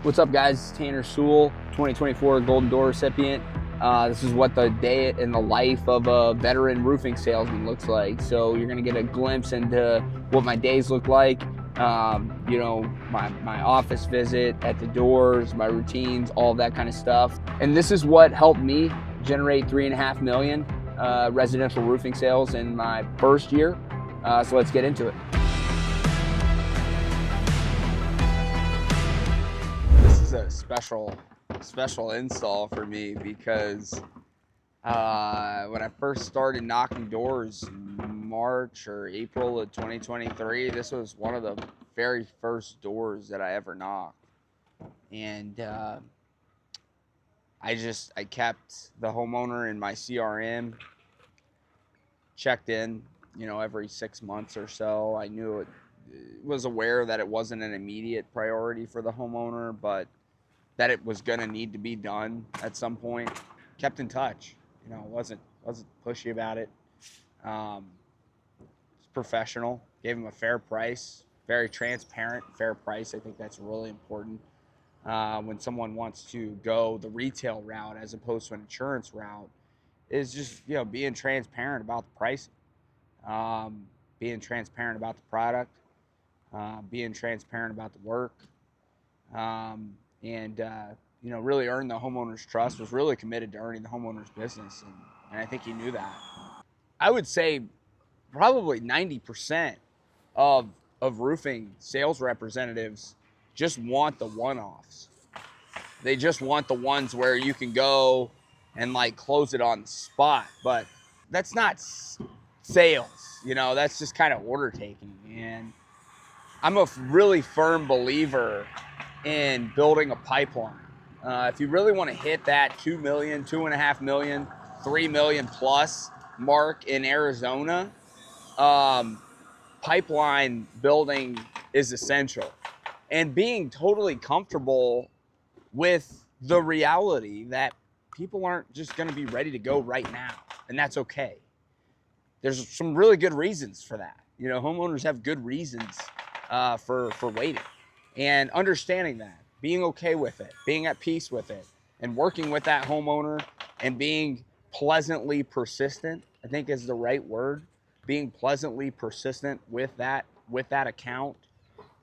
What's up, guys? It's Tanner Sewell, 2024 Golden Door recipient. This is what the day in the life of a veteran roofing salesman looks like. So you're gonna get a glimpse into what my days look like. My office visit, at the doors, my routines, all that kind of stuff. And this is what helped me generate 3.5 million residential roofing sales in my first year. So let's get into it. This is a special install for me because when I first started knocking doors in March or April of 2023, this was one of the very first doors that I ever knocked. And I kept the homeowner in my CRM, checked in, every 6 months or so. I knew was aware that it wasn't an immediate priority for the homeowner, but that it was going to need to be done at some point. Kept in touch, wasn't pushy about it. Was professional, gave him a fair price, very transparent, fair price. I think that's really important when someone wants to go the retail route as opposed to an insurance route, is just, being transparent about the pricing, being transparent about the product, being transparent about the work, and really earn the homeowner's trust. Was really committed to earning the homeowner's business, and I think he knew that. I would say probably 90% of roofing sales representatives just want the one-offs. They just want the ones where you can go and close it on the spot, but that's not sales, that's just kind of order taking. And I'm a really firm believer in building a pipeline. If you really want to hit that 2 million, 2.5 million, 3 million plus mark in Arizona, pipeline building is essential. And being totally comfortable with the reality that people aren't just going to be ready to go right now, and that's okay. There's some really good reasons for that. Homeowners have good reasons for waiting, and understanding that, being okay with it, being at peace with it, and working with that homeowner and being pleasantly persistent, I think is the right word. Being pleasantly persistent with that account,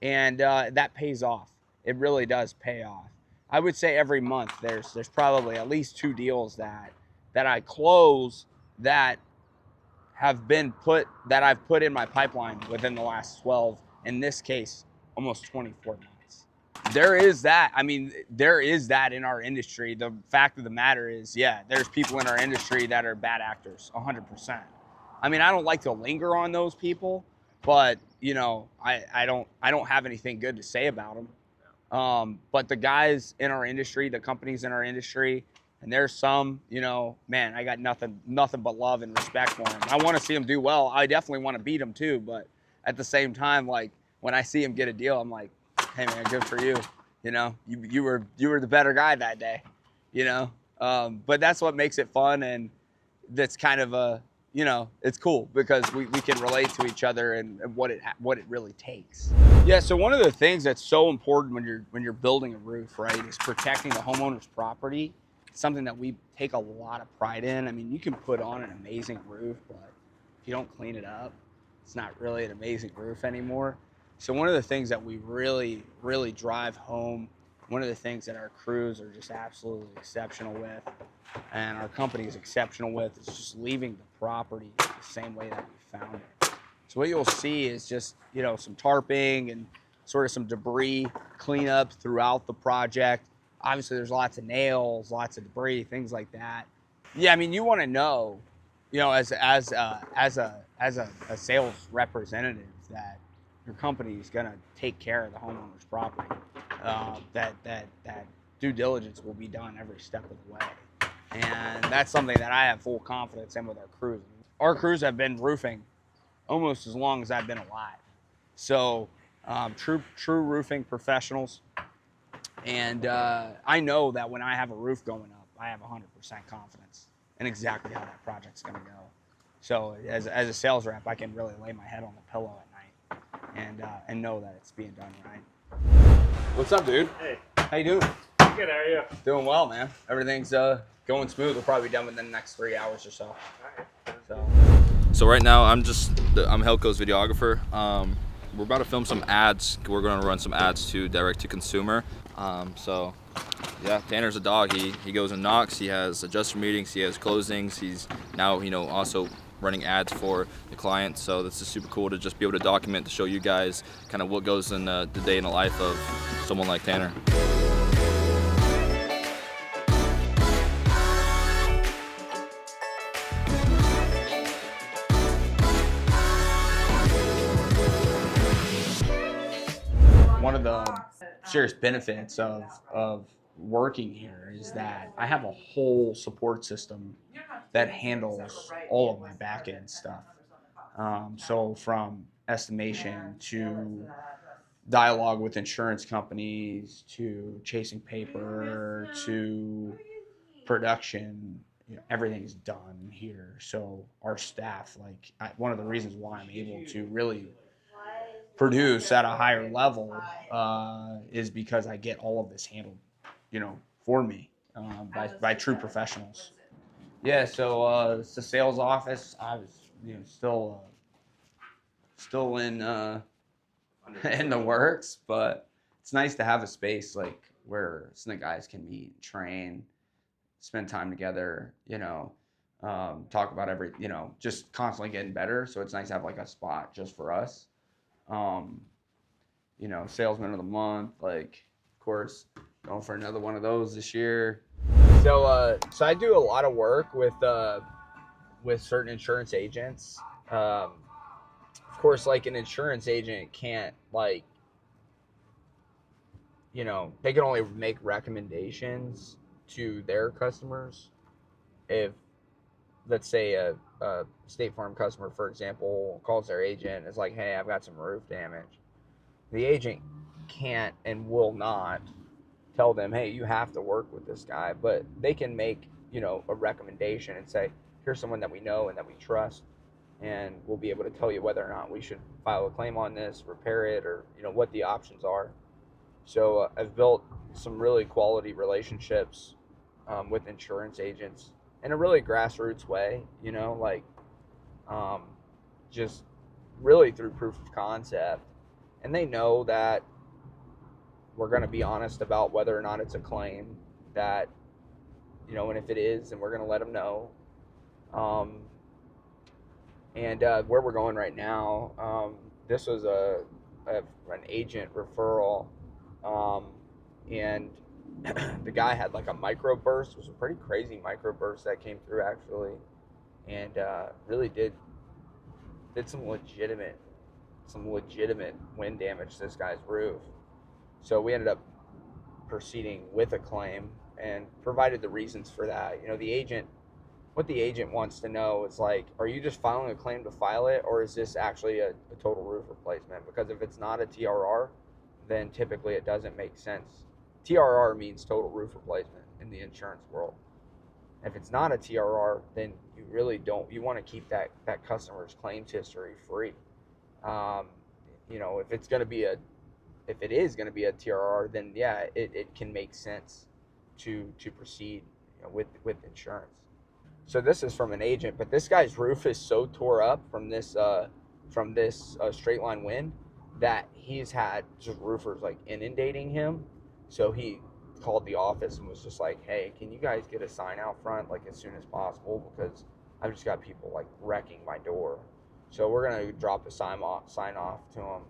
and that pays off. It really does pay off. I would say every month there's probably at least 2 deals that I close that I've put in my pipeline within the last 12, in this case, almost 24 months. There is that. There is that in our industry. The fact of the matter is, there's people in our industry that are bad actors, 100%. I don't like to linger on those people, but I don't have anything good to say about them. But the guys in our industry, the companies in our industry, and there's some, I got nothing but love and respect for them. I want to see them do well. I definitely want to beat them too, but at the same time, when I see them get a deal, I'm like, hey man, good for you. You were the better guy that day. But that's what makes it fun, and that's kind of it's cool because we can relate to each other and what it really takes. Yeah. So one of the things that's so important when you're building a roof, right, is protecting the homeowner's property. It's something that we take a lot of pride in. You can put on an amazing roof, but if you don't clean it up, it's not really an amazing roof anymore. So one of the things that we really, really drive home, one of the things that our crews are just absolutely exceptional with, and our company is exceptional with, is just leaving the property the same way that we found it. So what you'll see is just, some tarping and sort of some debris cleanup throughout the project. Obviously there's lots of nails, lots of debris, things like that. Yeah, you want to know, as a sales representative, that your company is going to take care of the homeowner's property. That due diligence will be done every step of the way. And that's something that I have full confidence in with our crews. Our crews have been roofing almost as long as I've been alive. So true roofing professionals. And I know that when I have a roof going up, I have 100% confidence in exactly how that project's going to go. So as a sales rep, I can really lay my head on the pillow at night and know that it's being done right. What's up, dude? Hey. How you doing? Good, how are you? Doing well, man. Everything's going smooth. We'll probably be done within the next 3 hours or so. So right now I'm Helco's videographer. We're about to film some ads. We're going to run some ads to direct to consumer. So yeah, Tanner's a dog. He goes and knocks. He has adjuster meetings. He has closings. He's now also running ads for the client. So this is super cool to just be able to document, to show you guys kind of what goes in the day in the life of someone like Tanner. One of the serious benefits of working here is that I have a whole support system that handles all of my back end stuff. So from estimation to dialogue with insurance companies to chasing paper to production, everything's done here. So our staff, one of the reasons why I'm able to really produce at a higher level is because I get all of this handled, for me by true professionals. Yeah, so it's the sales office. I was, still in in the works, but it's nice to have a space where some of the guys can meet, train, spend time together. Talk about just constantly getting better. So it's nice to have a spot just for us. Salesman of the month, of course, going for another one of those this year. So I do a lot of work with certain insurance agents. Of course, an insurance agent can't they can only make recommendations to their customers. If, let's say, a State Farm customer, for example, calls their agent and is like, hey, I've got some roof damage. The agent can't and will not tell them, hey, you have to work with this guy, but they can make, a recommendation and say, here's someone that we know and that we trust, and we'll be able to tell you whether or not we should file a claim on this, repair it, or, what the options are. So I've built some really quality relationships with insurance agents in a really grassroots way, just really through proof of concept. And they know that we're going to be honest about whether or not it's a claim, that, and if it is, then we're going to let them know. And where we're going right now, this was an agent referral, and the guy had a microburst. It was a pretty crazy microburst that came through, actually, and really did some legitimate wind damage to this guy's roof. So we ended up proceeding with a claim and provided the reasons for that. What the agent wants to know is are you just filing a claim to file it, or is this actually a total roof replacement? Because if it's not a TRR, then typically it doesn't make sense. TRR means total roof replacement in the insurance world. If it's not a TRR, then you really don't. You want to keep that customer's claims history free. If it is going to be a TRR, then yeah, it can make sense to proceed with insurance. So this is from an agent, but this guy's roof is so tore up from this straight line wind that he's had just roofers inundating him. So he called the office and was just like, hey, can you guys get a sign out front as soon as possible, because I've just got people wrecking my door. So we're gonna drop a sign off to him.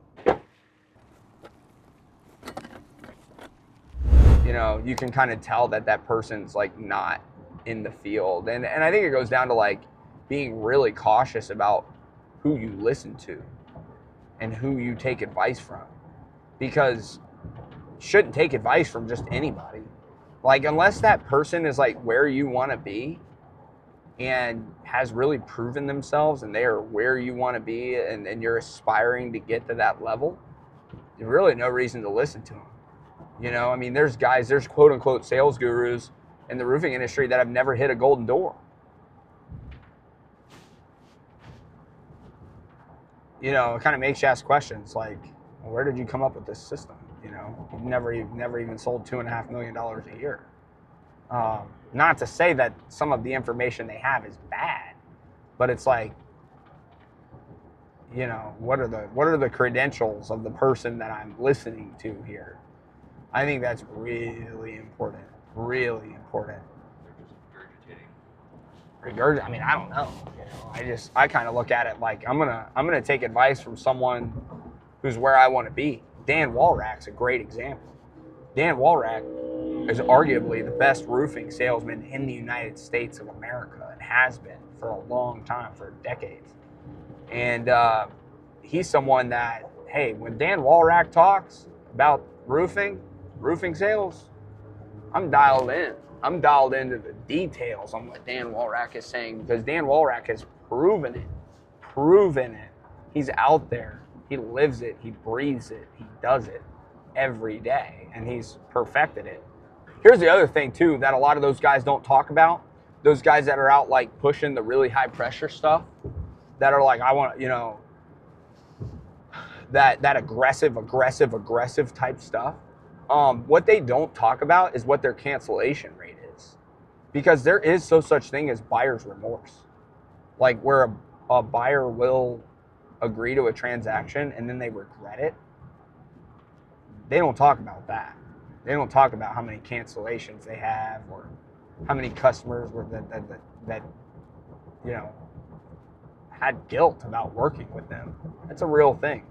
You can kind of tell that person's not in the field, and I think it goes down to being really cautious about who you listen to and who you take advice from, because you shouldn't take advice from just anybody. Unless that person is where you want to be and has really proven themselves and they are where you want to be, and you're aspiring to get to that level, there's really no reason to listen to them. There's quote unquote sales gurus in the roofing industry that have never hit a golden door. It kind of makes you ask questions where did you come up with this system? You know, you've never even sold $2.5 million a year. Not to say that some of the information they have is bad, but it's like, you know, what are the credentials of the person that I'm listening to here? I think that's really important. Really important. I mean, I don't know. You know, I kind of look at it like I'm gonna take advice from someone who's where I want to be. Dan Walrack's a great example. Dan Walrack is arguably the best roofing salesman in the United States of America and has been for a long time, for decades. And he's someone that, hey, when Dan Walrack talks about roofing sales, I'm dialed in. I'm dialed into the details on what Dan Walrack is saying because Dan Walrack has proven it. Proven it. He's out there. He lives it. He breathes it. He does it every day, and he's perfected it. Here's the other thing, too, that a lot of those guys don't talk about. Those guys that are out, like, pushing the really high-pressure stuff, that are like, I want, you know, that aggressive type stuff. What they don't talk about is what their cancellation rate is, because there is no such thing as buyer's remorse, like where a buyer will agree to a transaction and then they regret it. They don't talk about that. They don't talk about how many cancellations they have or how many customers were that you know had guilt about working with them. That's a real thing.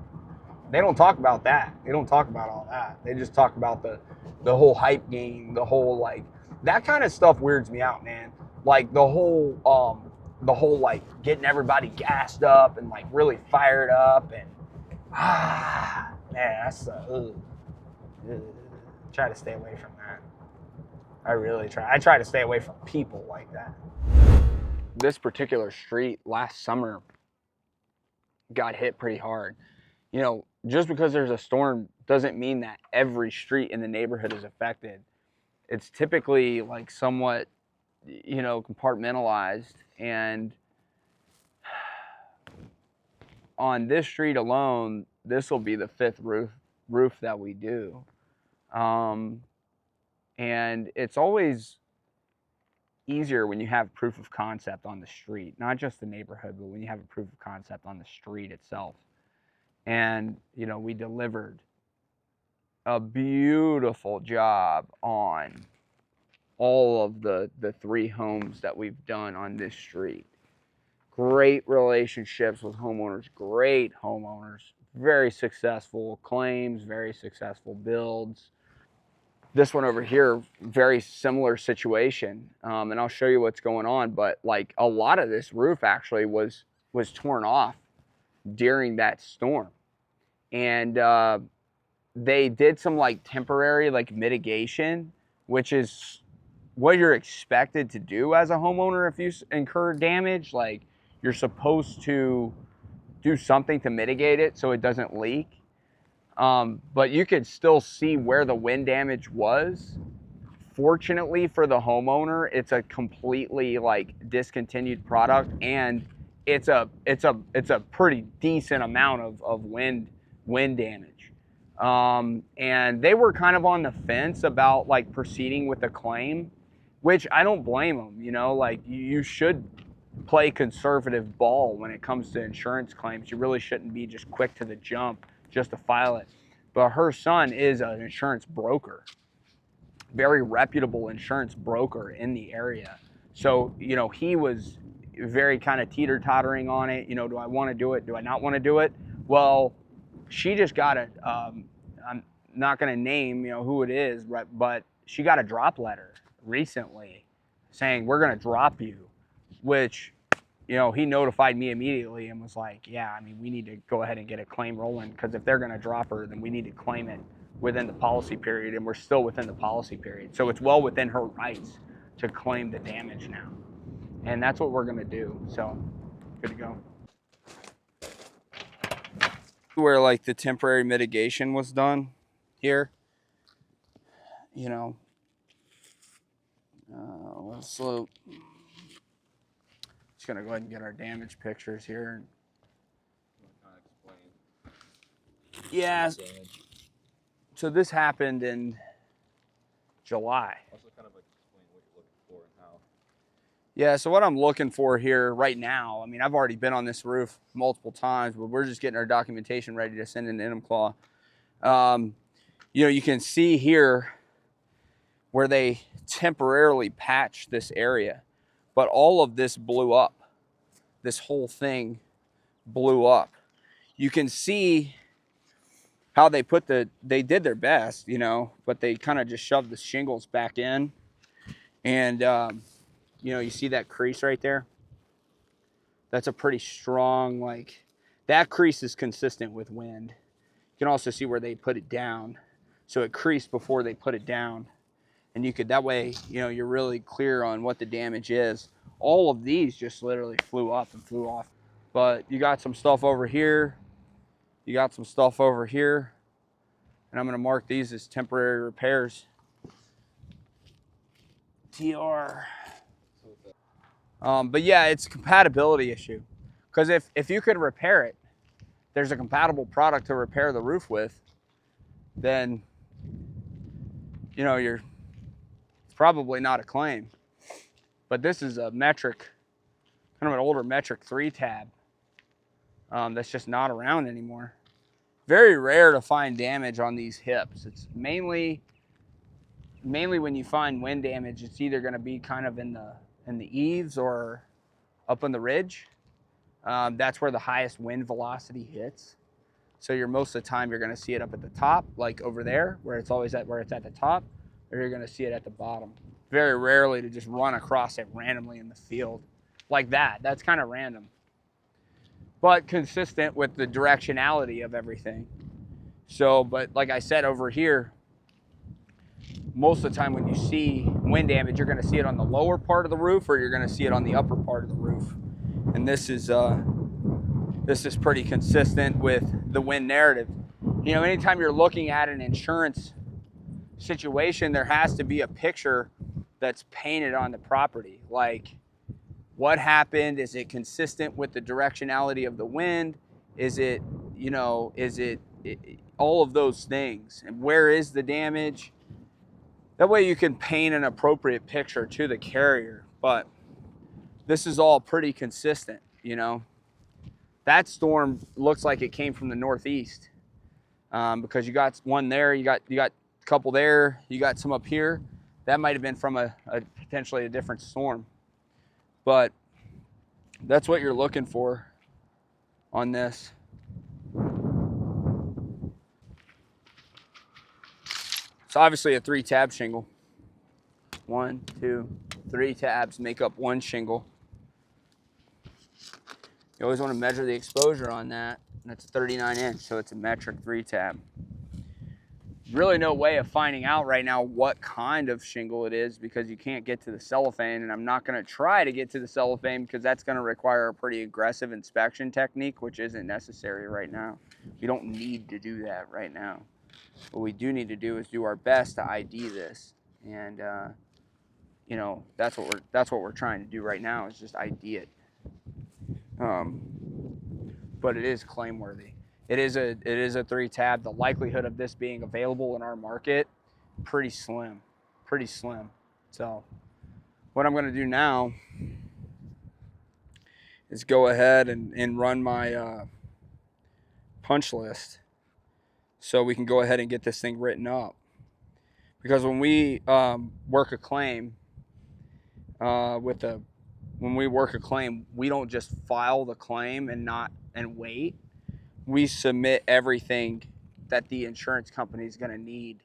They don't talk about that. They don't talk about all that. They just talk about the whole hype game, the whole, like, that kind of stuff weirds me out, man. Like the whole like getting everybody gassed up and like really fired up and man, that's try to stay away from that. I really try. I try to stay away from people like that. This particular street last summer got hit pretty hard. You know, just because there's a storm doesn't mean that every street in the neighborhood is affected. It's typically like somewhat, you know, compartmentalized. And on this street alone, this will be the fifth roof that we do. And it's always easier when you have proof of concept on the street, not just the neighborhood, but when you have a proof of concept on the street itself. And, you know, we delivered a beautiful job on all of the 3 homes that we've done on this street. Great relationships with homeowners, great homeowners, very successful claims, very successful builds. This one over here, very similar situation, and I'll show you what's going on, but like a lot of this roof actually was torn off during that storm. And they did some like temporary like mitigation, which is what you're expected to do as a homeowner if you incur damage. Like, you're supposed to do something to mitigate it so it doesn't leak. But you could still see where the wind damage was. Fortunately for the homeowner, it's a completely like discontinued product, and it's a pretty decent amount of wind damage. And they were kind of on the fence about like proceeding with the claim, which I don't blame them. You know, like, you should play conservative ball when it comes to insurance claims. You really shouldn't be just quick to the jump just to file it. But her son is an insurance broker, very reputable insurance broker in the area. So, you know, he was very kind of teeter-tottering on it. You know, do I want to do it? Do I not want to do it? Well, she just got a, I'm not going to name, you know, who it is, but she got a drop letter recently saying, we're going to drop you, which, you know, he notified me immediately and was like, yeah, I mean, we need to go ahead and get a claim rolling, because if they're going to drop her, then we need to claim it within the policy period, and we're still within the policy period. So it's well within her rights to claim the damage now. And that's what we're going to do. So, good to go. Where like the temporary mitigation was done here, you know, so just gonna go ahead and get our damage pictures here. Yeah, So this happened in July. Also kind of like explain what you're looking for and how. Yeah, so what I'm looking for here right now, I mean, I've already been on this roof multiple times, but we're just getting our documentation ready to send in Enumclaw. You know, you can see here where they temporarily patched this area, but all of this blew up. This whole thing blew up. You can see how they did their best, you know, but they kind of just shoved the shingles back in. And, you know, you see that crease right there? That's a pretty strong, like, that crease is consistent with wind. You can also see where they put it down. So it creased before they put it down. And you could, that way, you know, you're really clear on what the damage is. All of these just literally flew up and flew off. But you got some stuff over here. You got some stuff over here. And I'm gonna mark these as temporary repairs. TR. But yeah, it's a compatibility issue. Because if you could repair it, there's a compatible product to repair the roof with, then, you know, it's probably not a claim. But this is a metric, kind of an older metric 3 tab that's just not around anymore. Very rare to find damage on these hips. It's mainly when you find wind damage, it's either going to be kind of in the eaves or up on the ridge. That's where the highest wind velocity hits. So most of the time you're going to see it up at the top, like over there, where it's at the top, or you're going to see it at the bottom. Very rarely to just run across it randomly in the field like that. That's kind of random, but consistent with the directionality of everything. So, but like I said, over here, most of the time when you see wind damage, you're going to see it on the lower part of the roof, or you're going to see it on the upper part of the roof. And this is pretty consistent with the wind narrative. You know, anytime you're looking at an insurance situation, there has to be a picture that's painted on the property. Like, what happened? Is it consistent with the directionality of the wind? Is it, you know, all of those things? And where is the damage? That way you can paint an appropriate picture to the carrier. But this is all pretty consistent, you know. That storm looks like it came from the northeast, because you got one there, you got a couple there, you got some up here. That might have been from a potentially a different storm. But that's what you're looking for on this. It's obviously a 3 tab shingle. 1, 2, 3 tabs make up one shingle. You always want to measure the exposure on that. That's 39 inch, so it's a metric 3 tab. Really no way of finding out right now what kind of shingle it is, because you can't get to the cellophane, and I'm not going to try to get to the cellophane because that's going to require a pretty aggressive inspection technique, which isn't necessary right now. We don't need to do that right now. What we do need to do is do our best to ID this, and you know, that's what we're trying to do right now, is just ID it. But it is claim worthy. It is a 3 tab. The likelihood of this being available in our market, pretty slim. So what I'm going to do now is go ahead and run my punch list, so we can go ahead and get this thing written up. Because when we work a claim, we don't just file the claim and wait. We submit everything that the insurance company is going to need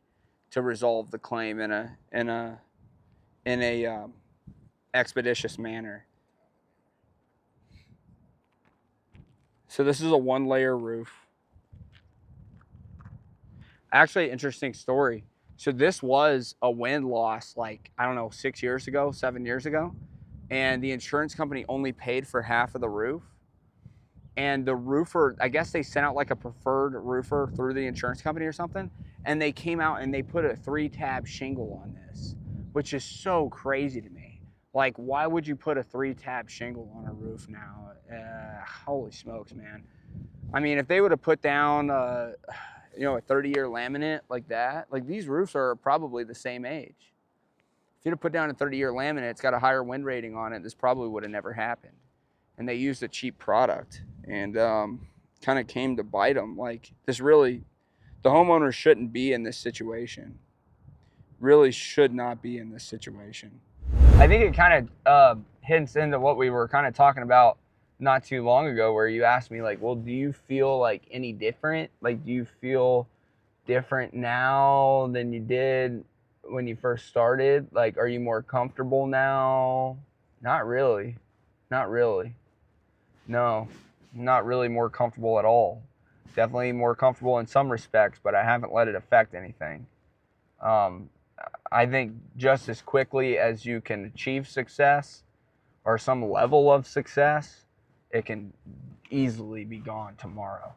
to resolve the claim in a expeditious manner. So this is a 1-layer roof. Actually, interesting story. So this was a wind loss, like, I don't know, 7 years ago. And the insurance company only paid for half of the roof. And the roofer, I guess they sent out like a preferred roofer through the insurance company or something. And they came out and they put a 3 tab shingle on this, which is so crazy to me. Like, why would you put a 3 tab shingle on a roof now? Holy smokes, man. I mean, if they would have put down, you know, a 30-year laminate like that, like these roofs are probably the same age. If you'd have put down a 30-year laminate, it's got a higher wind rating on it, this probably would have never happened. And they used a cheap product, and kind of came to bite them. Like, this really, the homeowner shouldn't be in this situation. Really should not be in this situation. I think it kind of hints into what we were kind of talking about not too long ago, where you asked me, like, well, do you feel like any different? Like, do you feel different now than you did when you first started? Like, are you more comfortable now? Not really. Not really. No, not really more comfortable at all. Definitely more comfortable in some respects, but I haven't let it affect anything. I think just as quickly as you can achieve success or some level of success, it can easily be gone tomorrow.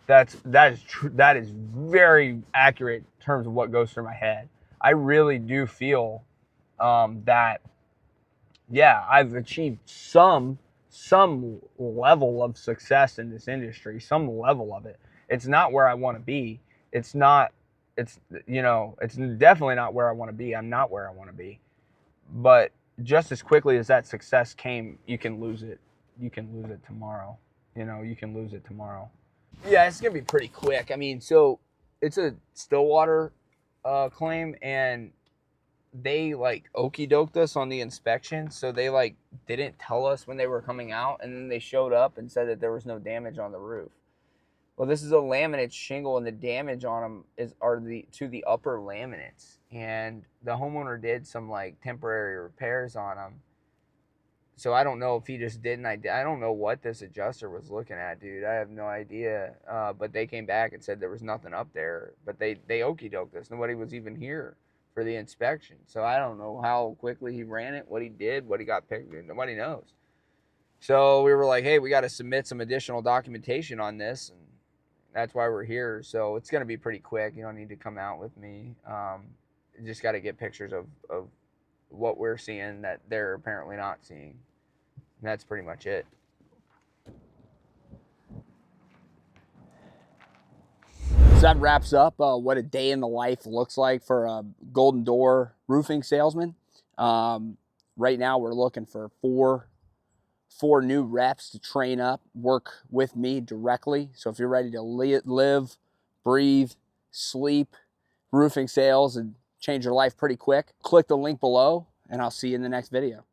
That is true. That is very accurate in terms of what goes through my head. I really do feel that, yeah, I've achieved some level of success in this industry, some level of it. It's not where I want to be. It's not, it's, you know, it's definitely not where I want to be. I'm not where I want to be. But just as quickly as that success came, you can lose it. You can lose it tomorrow. You know, you can lose it tomorrow. Yeah, it's going to be pretty quick. I mean, so it's a Stillwater claim, and they like okey doked us on the inspection. So they like didn't tell us when they were coming out, and then they showed up and said that there was no damage on the roof. Well, this is a laminate shingle, and the damage on them are to the upper laminates. And the homeowner did some like temporary repairs on them. So I don't know if he just didn't. I don't know what this adjuster was looking at, dude. I have no idea. But they came back and said there was nothing up there. But they okey doked us. Nobody was even here for the inspection. So I don't know how quickly he ran it, what he did, what he got picked. Nobody knows. So we were like, hey, we got to submit some additional documentation on this, and that's why we're here. So it's going to be pretty quick. You don't need to come out with me. You just got to get pictures of what we're seeing that they're apparently not seeing. And that's pretty much it. So that wraps up what a day in the life looks like for a Golden Door roofing salesman. Right now we're looking for four new reps to train up, work with me directly. So if you're ready to live, breathe, sleep roofing sales and change your life pretty quick, click the link below, and I'll see you in the next video.